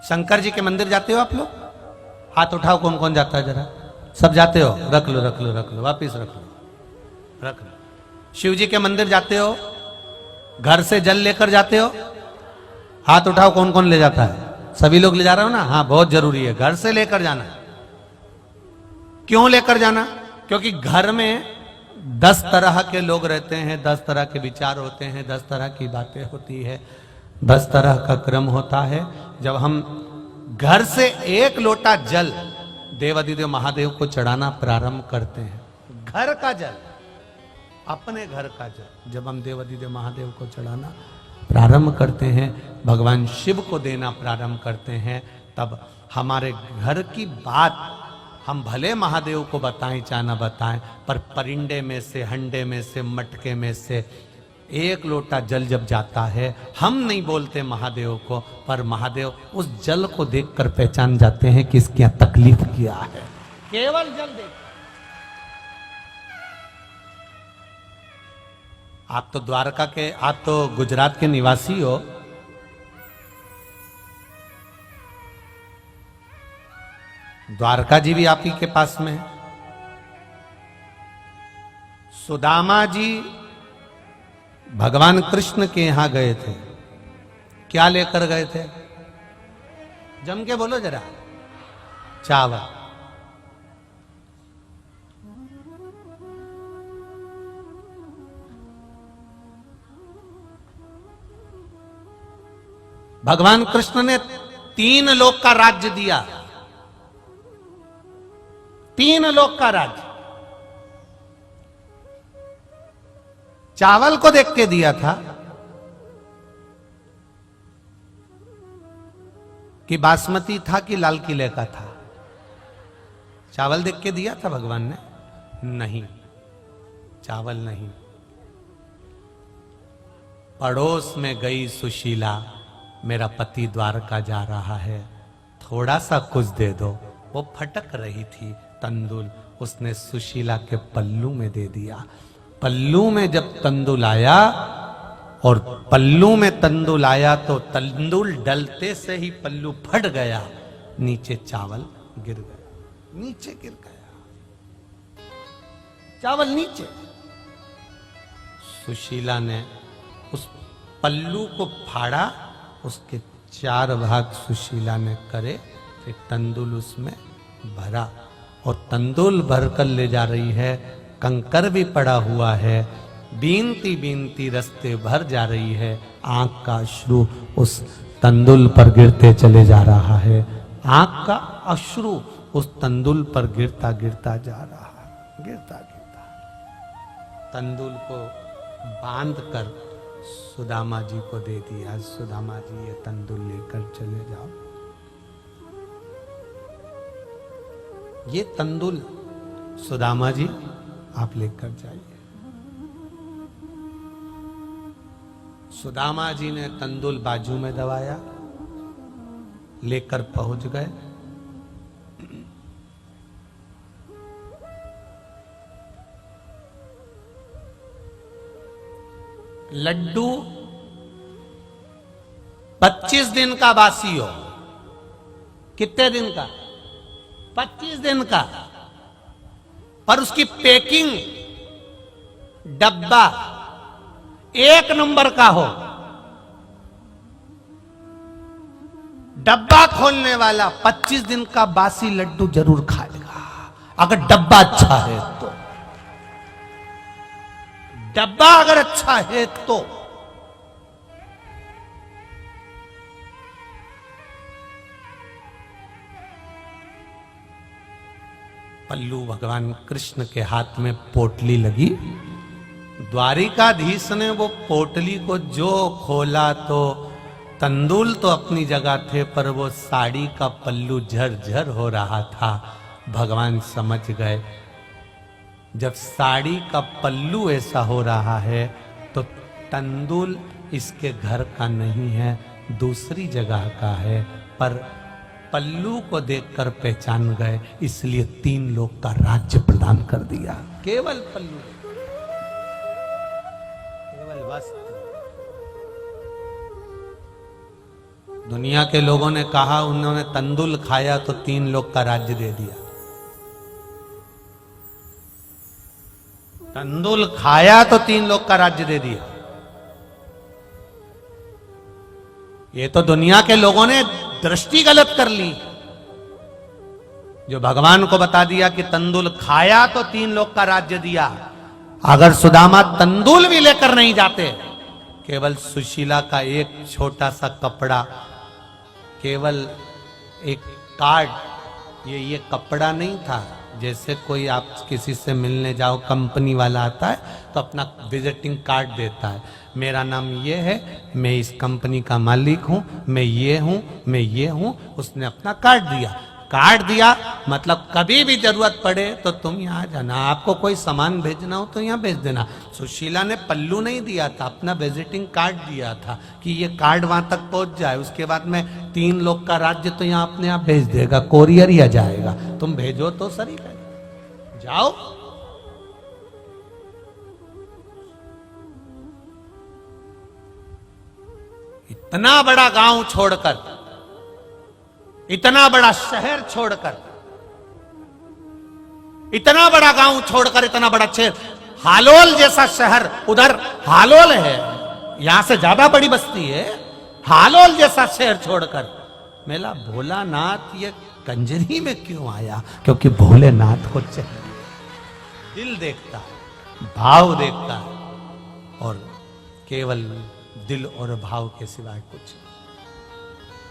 शंकर जी के मंदिर जाते हो आप लोग? हाथ उठाओ, कौन कौन जाता है जरा। सब जाते हो? रख लो रख लो रख लो, वापिस रख लो रख लो। शिव जी के मंदिर जाते हो? घर से जल लेकर जाते हो? हाथ उठाओ, कौन कौन ले जाता है? सभी लोग ले जा रहे हो ना? हाँ, बहुत जरूरी है घर से लेकर जाना। क्यों लेकर जाना? क्योंकि घर में 10 तरह के लोग रहते हैं, 10 तरह के विचार होते हैं, 10 तरह की बातें होती है, 10 तरह का क्रम होता है। जब हम घर से 1 लोटा जल देवादिदेव महादेव को चढ़ाना प्रारंभ करते हैं, घर का जल, अपने घर का जल जब हम देवादिदेव महादेव को चढ़ाना प्रारंभ करते हैं, भगवान शिव को देना प्रारंभ करते हैं, तब हमारे घर की बात हम भले महादेव को बताएं चाहे ना बताएं, पर परिंडे में से, हंडे में से, मटके में से 1 लोटा जल जब जाता है, हम नहीं बोलते महादेव को, पर महादेव उस जल को देखकर पहचान जाते हैं कि इसकी तकलीफ क्या है। केवल जल देख। आप तो द्वारका के, आप तो गुजरात के निवासी हो। द्वारका जी भी आप ही के पास में है। सुदामा जी भगवान कृष्ण के यहां गए थे, क्या लेकर गए थे? जम के बोलो जरा। चावल। भगवान कृष्ण ने 3 लोक का राज्य दिया, 3 लोक का राज्य चावल को देख के दिया था कि बासमती था कि लाल किले का था। चावल देख के दिया था भगवान ने? नहीं, चावल नहीं। पड़ोस में गई सुशीला, मेरा पति द्वारका जा रहा है, थोड़ा सा कुछ दे दो। वो फटक रही थी तंदुल, उसने सुशीला के पल्लू में दे दिया। पल्लू में जब तंदुल आया, और पल्लू में तंदुल आया तो तंदुल डलते से ही पल्लू फट गया, नीचे चावल गिर गया, नीचे गिर गया चावल नीचे। सुशीला ने उस पल्लू को फाड़ा, उसके 4 भाग सुशीला ने करे, फिर तंदुल उसमें भरा, और तंदुल भरकर ले जा रही है। कंकर भी पड़ा हुआ है, बीनती बीनती रास्ते भर जा रही है। आंख का अश्रु उस तंदुल पर गिरते चले जा रहा है, आंख का अश्रु उस तंदुल पर गिरता गिरता जा रहा है, गिरता गिरता। तंदुल को बांध कर सुदामा जी को दे दिया। सुदामा जी, ये तंदुल लेकर चले जाओ। ये तंदुल सुदामा जी आप लेकर जाइए। सुदामा जी ने तंदुल बाजू में दबाया, लेकर पहुंच गए। लड्डू 25 दिन का बासी हो। कितने दिन का? 25 दिन का। पर उसकी पैकिंग, डब्बा 1 नंबर का हो। डब्बा खोलने वाला 25 दिन का बासी लड्डू जरूर खाएगा, अगर डब्बा अच्छा है तो। डब्बा अगर अच्छा है तो। पल्लू भगवान कृष्ण के हाथ में पोटली लगी। द्वारिकाधीश ने वो पोटली को जो खोला तो तंदुल तो अपनी जगह थे, पर वो साड़ी का पल्लू झरझर हो रहा था। भगवान समझ गए, जब साड़ी का पल्लू ऐसा हो रहा है तो तंदुल इसके घर का नहीं है, दूसरी जगह का है। पर पल्लू को देखकर पहचान गए, इसलिए 3 लोक का राज्य प्रदान कर दिया। केवल पल्लू, केवल वस्त्र। दुनिया के लोगों ने कहा उन्होंने तंदुल खाया तो 3 लोग का राज्य दे दिया। तंदुल खाया तो 3 लोग का राज्य दे दिया। ये तो दुनिया के लोगों ने दृष्टि गलत कर ली। जो भगवान को बता दिया कि तंदुल खाया तो 3 लोग का राज्य दिया। अगर सुदामा तंदुल भी लेकर नहीं जाते, केवल सुशीला का एक छोटा सा कपड़ा, केवल एक कार्ड, ये कपड़ा नहीं था। जैसे कोई आप किसी से मिलने जाओ, कंपनी वाला आता है तो अपना विजिटिंग कार्ड देता है, मेरा नाम ये है, मैं इस कंपनी का मालिक हूं, मैं ये हूं, मैं ये हूं। उसने अपना कार्ड दिया। कार्ड दिया मतलब कभी भी जरूरत पड़े तो तुम यहाँ जाना, आपको कोई सामान भेजना हो तो यहाँ भेज देना। सुशीला ने पल्लू नहीं दिया था, अपना विजिटिंग कार्ड दिया था कि ये कार्ड वहां तक पहुंच जाए, उसके बाद में 3 लोग का राज्य तो यहाँ अपने आप भेज देगा, कोरियर या जाएगा, तुम भेजो तो सही है, जाओ। इतना बड़ा गांव छोड़कर, इतना बड़ा शहर छोड़कर, इतना बड़ा गांव छोड़कर, इतना बड़ा शहर, हालोल जैसा शहर, उधर हालोल है, यहां से ज्यादा बड़ी बस्ती है, हालोल जैसा शहर छोड़कर मेला भोलानाथ ये कंजरी में क्यों आया? क्योंकि भोलेनाथ को दिल देखता है, भाव देखता है, और केवल दिल और भाव के सिवाय कुछ नहीं।